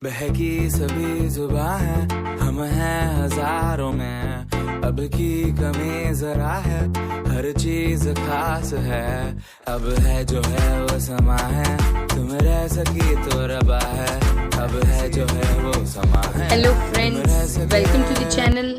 बहकी सभी जुबां है, हम हैं हजारों में, अब की कमी जरा है, हर चीज खास है, अब है जो है वो समा है, तुम रह सकी तो रबा है, अब है जो है वो समा है। Hello friends, welcome to the channel.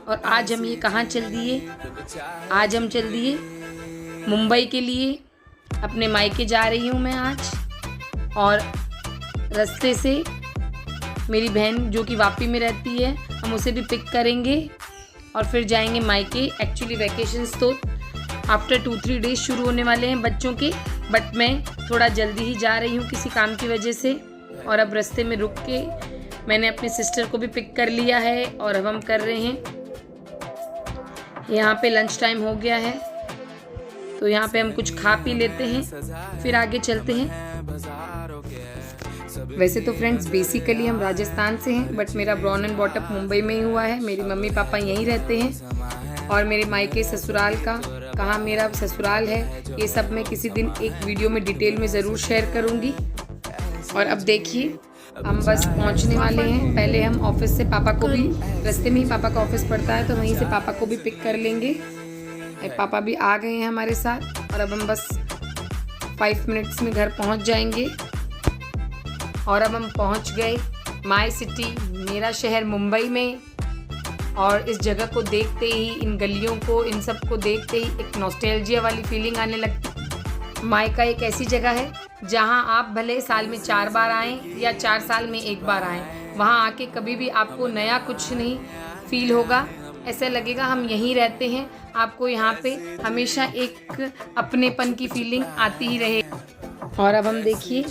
और आज हम ये कहाँ चल दिए? आज हम चल दिए मुंबई के लिए। अपने मायके जा रही हूँ मैं आज, और रास्ते से मेरी बहन जो कि वापी में रहती है, हम उसे भी पिक करेंगे और फिर जाएंगे मायके। एक्चुअली वैकेशंस तो आफ्टर 2-3 डेज शुरू होने वाले हैं बच्चों के, बट मैं थोड़ा जल्दी ही जा रही हूँ किसी काम की वजह से। और अब रास्ते में रुक के मैंने अपनी सिस्टर को भी पिक कर लिया है और अब हम कर रहे हैं, यहाँ पे लंच टाइम हो गया है तो यहाँ पे हम कुछ खा पी लेते हैं, फिर आगे चलते हैं। वैसे तो फ्रेंड्स बेसिकली हम राजस्थान से हैं, बट मेरा ब्रॉन एंड बॉटअप मुंबई में ही हुआ है। मेरी मम्मी पापा यहीं रहते हैं और मेरे मायके ससुराल का, कहाँ मेरा ससुराल है, ये सब मैं किसी दिन एक वीडियो में डिटेल में ज़रूर शेयर करूँगी। और अब देखिए हम बस पहुँचने वाले हैं। पहले हम ऑफिस से पापा को भी, रास्ते में ही पापा का ऑफिस पड़ता है, तो वहीं से पापा को भी पिक कर लेंगे। पापा भी आ गए हैं हमारे साथ और अब हम बस 5 मिनट्स में घर पहुँच जाएंगे। और अब हम पहुंच गए माय सिटी, मेरा शहर मुंबई में। और इस जगह को देखते ही, इन गलियों को, इन सब को देखते ही एक नॉस्टैल्जिया वाली फीलिंग आने लगती। मायका एक ऐसी जगह है जहां आप भले साल में 4 बार आएँ या 4 साल में 1 बार आएँ, वहां आके कभी भी आपको नया कुछ नहीं फील होगा। ऐसा लगेगा हम यहीं रहते हैं। आपको यहाँ पे हमेशा एक अपनेपन की फीलिंग आती ही रहे। और अब हम देखिए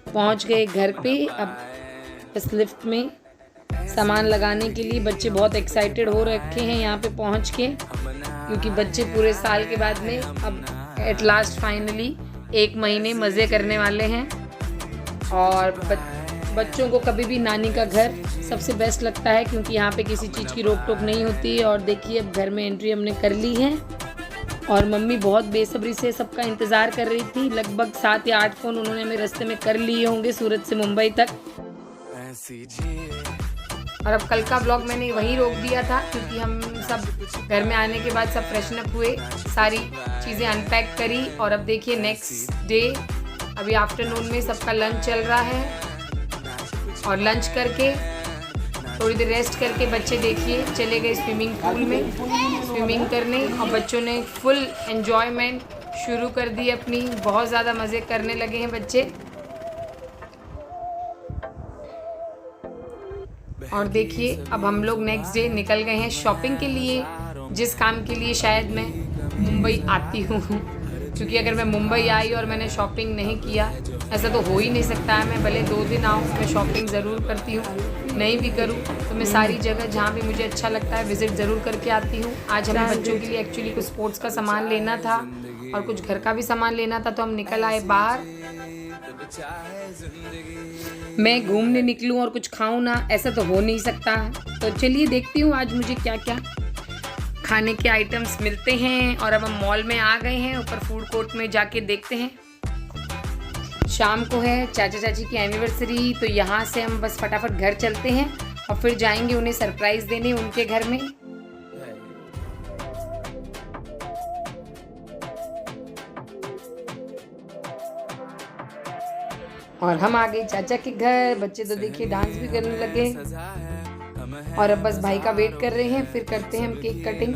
पहुंच गए घर पे। अब इस लिफ्ट में सामान लगाने के लिए बच्चे बहुत एक्साइटेड हो रखे हैं यहाँ पे पहुंच के, क्योंकि बच्चे पूरे साल के बाद में अब एट लास्ट फाइनली 1 महीने मज़े करने वाले हैं। और बच्चों को कभी भी नानी का घर सबसे बेस्ट लगता है, क्योंकि यहाँ पे किसी चीज़ की रोक टोक नहीं होती है। और देखिए अब घर में एंट्री हमने कर ली है और मम्मी बहुत बेसब्री से सबका इंतज़ार कर रही थी। लगभग 7 या 8 फ़ोन उन्होंने मेरे रास्ते में कर लिए होंगे सूरत से मुंबई तक। और अब कल का ब्लॉग मैंने वहीं रोक दिया था, क्योंकि हम सब घर में आने के बाद सब फ्रेशन अप हुए, सारी चीज़ें अनपैक करी। और अब देखिए नेक्स्ट डे, अभी आफ्टरनून में सबका लंच चल रहा है और लंच करके थोड़ी देर रेस्ट करके बच्चे देखिए चले गए स्विमिंग पूल में स्विमिंग करने। और बच्चों ने फुल एन्जॉयमेंट शुरू कर दी अपनी, बहुत ज़्यादा मज़े करने लगे हैं बच्चे। और देखिए अब हम लोग नेक्स्ट डे निकल गए हैं शॉपिंग के लिए, जिस काम के लिए शायद मैं मुंबई आती हूँ। क्योंकि अगर मैं मुंबई आई और मैंने शॉपिंग नहीं किया, ऐसा तो हो ही नहीं सकता है। मैं भले 2 दिन आऊँ, मैं शॉपिंग ज़रूर करती हूँ, नहीं भी करूँ तो मैं सारी जगह जहाँ भी मुझे अच्छा लगता है विज़िट ज़रूर करके आती हूँ। आज हमें बच्चों के लिए एक्चुअली कुछ स्पोर्ट्स का सामान लेना था और कुछ घर का भी सामान लेना था, तो हम निकल आए बाहर। मैं घूमने निकलूँ और कुछ खाऊँ ना, ऐसा तो हो नहीं सकता। तो चलिए देखती हूँ आज मुझे क्या क्या खाने के आइटम्स मिलते हैं। और अब हम मॉल में आ गए हैं, ऊपर फूड कोर्ट में जाके देखते हैं। शाम को है चाचा चाची की एनिवर्सरी, तो यहाँ से हम बस फटाफट घर चलते हैं और फिर जाएंगे उन्हें सरप्राइज़ देने उनके घर में। और हम आ गए चाचा के घर। बच्चे तो देखिए डांस भी करने लगे और अब बस भाई का वेट कर रहे हैं, फिर करते हैं हम केक कटिंग।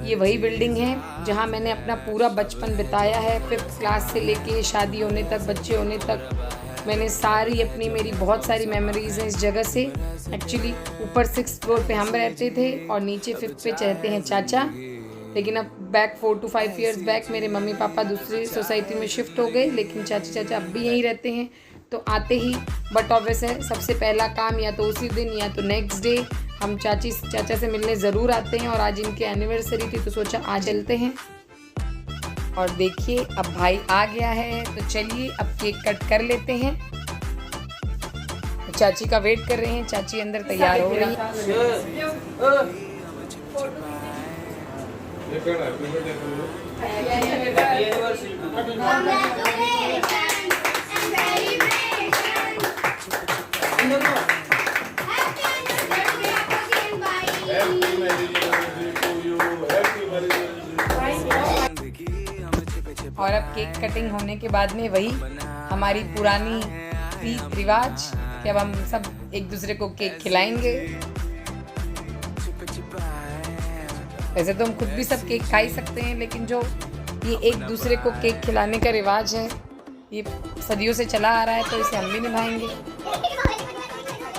ये वही बिल्डिंग है जहाँ मैंने अपना पूरा बचपन बिताया है। 5th क्लास से लेके शादी होने तक, बच्चे होने तक, मैंने सारी अपनी, मेरी बहुत सारी मेमोरीज हैं इस जगह से। एक्चुअली ऊपर 6th फ्लोर पे हम रहते थे और नीचे 5th पे रहते हैं चाचा। लेकिन अब बैक 4 to 5 ईयर्स बैक मेरे मम्मी पापा दूसरी सोसाइटी में शिफ्ट हो गए, लेकिन चाचा चाचा अब भी यहीं रहते हैं। तो आते ही बट ऑब्वियस है सबसे पहला काम या तो उसी दिन या तो नेक्स्ट डे हम चाचा से मिलने ज़रूर आते हैं। और आज इनकी एनिवर्सरी थी तो सोचा आज चलते हैं। और देखिए अब भाई आ गया है, तो चलिए अब केक कट कर लेते हैं। चाची का वेट कर रहे हैं, चाची अंदर तैयार हो रही है। होने के बाद में वही हमारी पुरानी रीत रिवाज कि अब हम सब एक दूसरे को केक खिलाएंगे। वैसे तो हम खुद भी सब केक खा ही सकते हैं, लेकिन जो ये एक दूसरे को केक खिलाने का रिवाज है ये सदियों से चला आ रहा है, तो इसे हम भी निभाएंगे।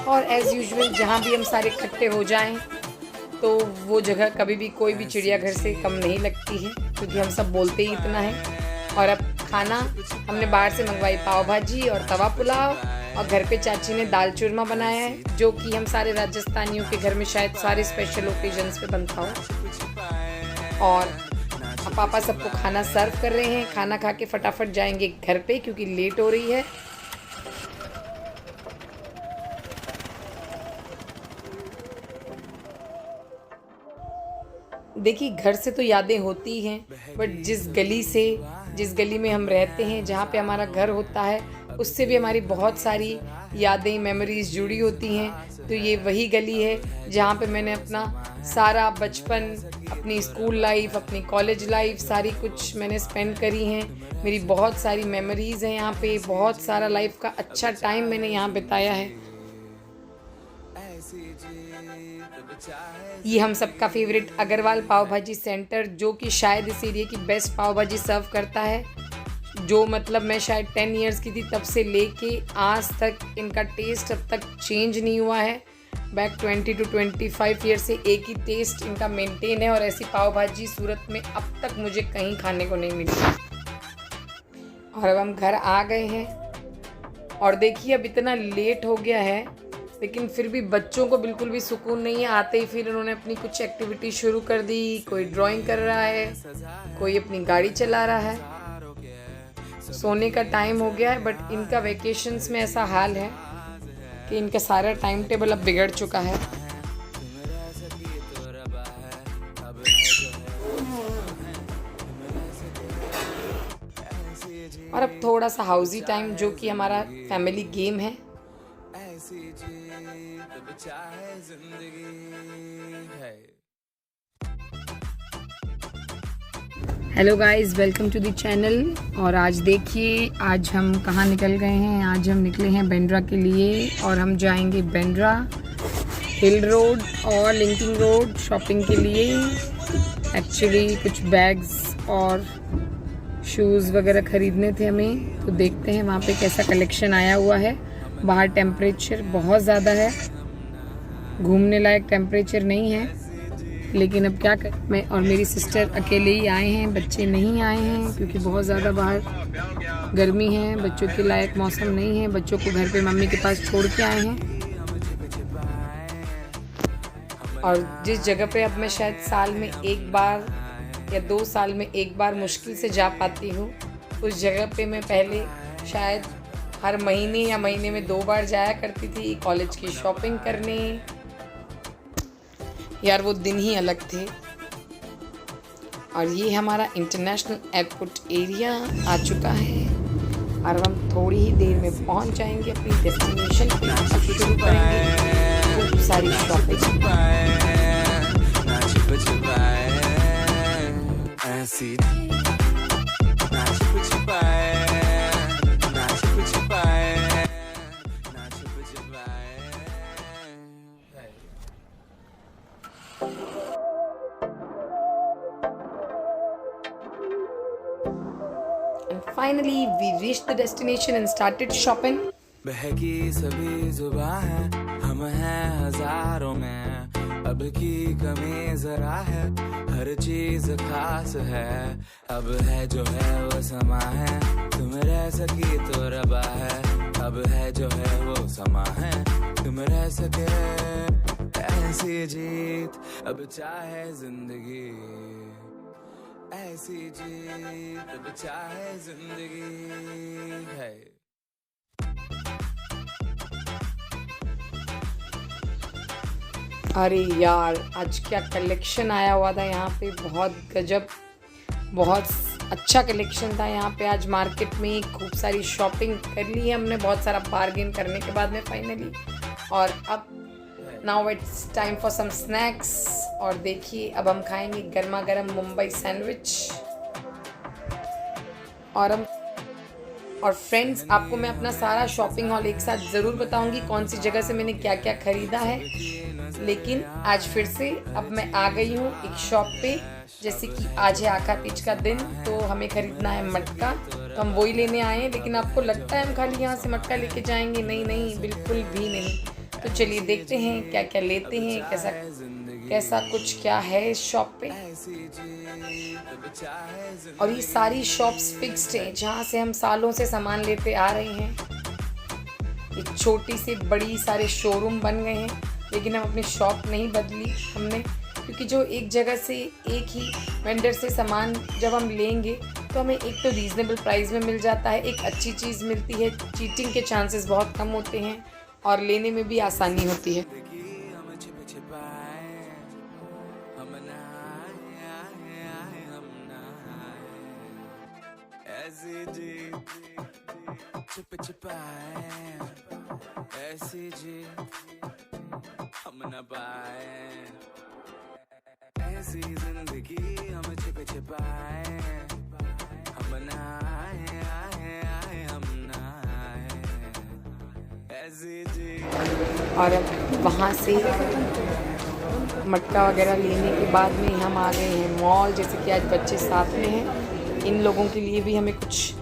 और एज़ यूजुअल जहाँ भी हम सारे इकट्ठे हो जाएं तो वो जगह कभी भी कोई भी चिड़ियाघर से कम नहीं लगती है, क्योंकि हम सब बोलते ही इतना है। और अब खाना हमने बाहर से मंगवाई पाव भाजी और तवा पुलाव, और घर पे चाची ने दाल चूरमा बनाया है, जो कि हम सारे राजस्थानियों के घर में शायद सारे स्पेशल ओकेजन्स पे बनता हो। और अब पापा सबको खाना सर्व कर रहे हैं। खाना खा के फटाफट जाएंगे घर पे, क्योंकि लेट हो रही है। देखिए, घर से तो यादें होती हैं, बट जिस गली में हम रहते हैं, जहाँ पे हमारा घर होता है, उससे भी हमारी बहुत सारी यादें मेमोरीज जुड़ी होती हैं। तो ये वही गली है जहाँ पे मैंने अपना सारा बचपन, अपनी स्कूल लाइफ, अपनी कॉलेज लाइफ सारी कुछ मैंने स्पेंड करी हैं। मेरी बहुत सारी मेमोरीज़ हैं यहाँ पे, बहुत सारा लाइफ का अच्छा टाइम मैंने यहाँ बिताया है। ये हम सबका फेवरेट अग्रवाल पाव भाजी सेंटर, जो कि शायद इस एरिया की बेस्ट पाव भाजी सर्व करता है। जो मतलब मैं शायद 10 इयर्स की थी तब से लेके आज तक इनका टेस्ट अब तक चेंज नहीं हुआ है। बैक 20 to 25 ईयर से एक ही टेस्ट इनका मेंटेन है, और ऐसी पाव भाजी सूरत में अब तक मुझे कहीं खाने को नहीं मिली। और अब हम घर आ गए हैं, और देखिए अब इतना लेट हो गया है, लेकिन फिर भी बच्चों को बिल्कुल भी सुकून नहीं है। आते ही फिर उन्होंने अपनी कुछ एक्टिविटी शुरू कर दी। कोई ड्राइंग कर रहा है, कोई अपनी गाड़ी चला रहा है। सोने का टाइम हो गया है, बट इनका वेकेशंस में ऐसा हाल है कि इनका सारा टाइम टेबल अब बिगड़ चुका है। और अब थोड़ा सा हाउसी टाइम, जो कि हमारा फैमिली गेम है। Hello guys, welcome to the channel. और आज देखिए, आज हम कहाँ निकल गए हैं। आज हम निकले हैं बांद्रा के लिए, और हम जाएंगे बांद्रा हिल रोड और लिंकिंग रोड शॉपिंग के लिए। एक्चुअली कुछ बैग्स और शूज़ वगैरह ख़रीदने थे हमें, तो देखते हैं वहाँ पे कैसा कलेक्शन आया हुआ है। बाहर टेम्परेचर बहुत ज़्यादा है, घूमने लायक टेम्परेचर नहीं है, लेकिन अब क्या कर, मैं और मेरी सिस्टर अकेले ही आए हैं, बच्चे नहीं आए हैं, क्योंकि बहुत ज़्यादा बाहर गर्मी है, बच्चों के लायक मौसम नहीं है। बच्चों को घर पे मम्मी के पास छोड़ के आए हैं। और जिस जगह पे अब मैं शायद साल में एक बार या 2 साल में एक बार मुश्किल से जा पाती हूँ, उस जगह पे मैं पहले शायद हर महीने या महीने में 2 बार जाया करती थी कॉलेज की शॉपिंग करने। यार वो दिन ही अलग थे। और ये हमारा इंटरनेशनल एयरपोर्ट एरिया आ चुका है, और हम थोड़ी ही देर में पहुंच जाएंगे अपनी डेस्टिनेशन पे। शुरू करेंगे खूब सारी shopping. Finally, we reached the destination and started shopping. बहकी सभी जुबां है, हम हैं हजारों में, अब की कमी जरा है, हर चीज खास है। अब है जो है वो समा है, तुम रह सकी तो रबा है। अब है जो है वो समा है, तुम रह सके ऐसी जीत, अब चाहे जिंदगी ऐसी जीत, अब चाहे जिंदगी है। अरे यार, आज क्या कलेक्शन आया हुआ था यहाँ पे, बहुत गजब, बहुत अच्छा कलेक्शन था यहाँ पे। आज मार्केट में खूब सारी शॉपिंग कर ली है हमने, बहुत सारा बार्गेन करने के बाद में फाइनली। और अब now it's time for some snacks. और देखिए, अब हम खाएंगे गर्मा गर्म मुंबई सैंडविच। और हम और फ्रेंड्स, आपको मैं अपना सारा शॉपिंग हॉल एक साथ ज़रूर बताऊंगी, कौन सी जगह से मैंने क्या क्या ख़रीदा है। लेकिन आज फिर से अब मैं आ गई हूँ एक शॉप पे, जैसे कि आज है आखा तीज का दिन, तो हमें ख़रीदना है मटका, तो हम वही लेने आए हैं। लेकिन आपको लगता है हम खाली यहाँ से मटका लेके जाएंगे? नहीं नहीं, बिल्कुल भी नहीं। तो चलिए देखते हैं क्या क्या लेते हैं, कैसा कुछ क्या है इस शॉप पे। और ये सारी शॉप्स फिक्स्ड हैं जहाँ से हम सालों से सामान लेते आ रहे हैं। ये छोटी से बड़ी सारे शोरूम बन गए हैं, लेकिन हम अपनी शॉप नहीं बदली हमने, क्योंकि जो एक जगह से एक ही वेंडर से सामान जब हम लेंगे तो हमें एक तो रीज़नेबल प्राइस में मिल जाता है, एक अच्छी चीज़ मिलती है, चीटिंग के चांसेस बहुत कम होते हैं और लेने में भी आसानी होती है। ऐसी जी हम न पाए, ऐसी जिंदगी हम छिप छिपाए, हम न आए आए हम न आए, ऐसी जी। और अब वहाँ से मटका वगैरह लेने के बाद में हम आ गए हैं मॉल। जैसे कि आज बच्चे साथ में हैं, इन लोगों के लिए भी हमें कुछ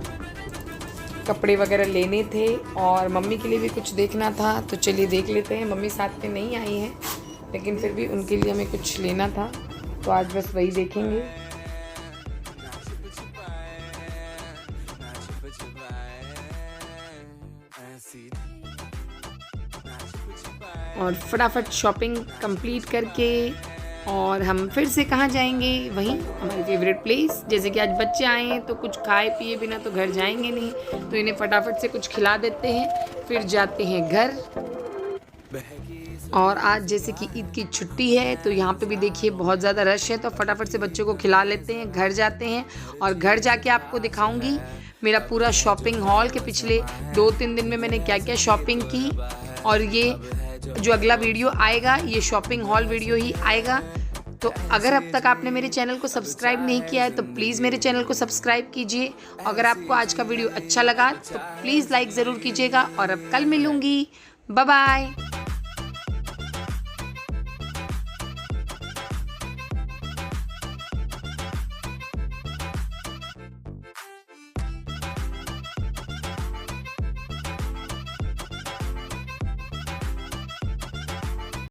कपड़े वगैरह लेने थे और मम्मी के लिए भी कुछ देखना था, तो चलिए देख लेते हैं। मम्मी साथ में नहीं आई हैं, लेकिन फिर भी उनके लिए हमें कुछ लेना था, तो आज बस वही देखेंगे। और फटाफट शॉपिंग कंप्लीट करके और हम फिर से कहाँ जाएंगे? वहीं हमारी फेवरेट प्लेस। जैसे कि आज बच्चे आए हैं तो कुछ खाए पिए बिना तो घर जाएंगे नहीं, तो इन्हें फटाफट से कुछ खिला देते हैं, फिर जाते हैं घर। और आज जैसे कि ईद की छुट्टी है, तो यहाँ पे भी देखिए बहुत ज़्यादा रश है, तो फटाफट से बच्चों को खिला लेते हैं, घर जाते हैं। और घर जाके आपको दिखाऊंगी मेरा पूरा शॉपिंग हॉल के पिछले 2-3 दिन में मैंने क्या क्या शॉपिंग की। और ये जो अगला वीडियो आएगा ये शॉपिंग हॉल वीडियो ही आएगा। तो अगर अब तक आपने मेरे चैनल को सब्सक्राइब नहीं किया है तो प्लीज़ मेरे चैनल को सब्सक्राइब कीजिए। अगर आपको आज का वीडियो अच्छा लगा तो प्लीज़ लाइक ज़रूर कीजिएगा। और अब कल मिलूँगी, बाय बाय।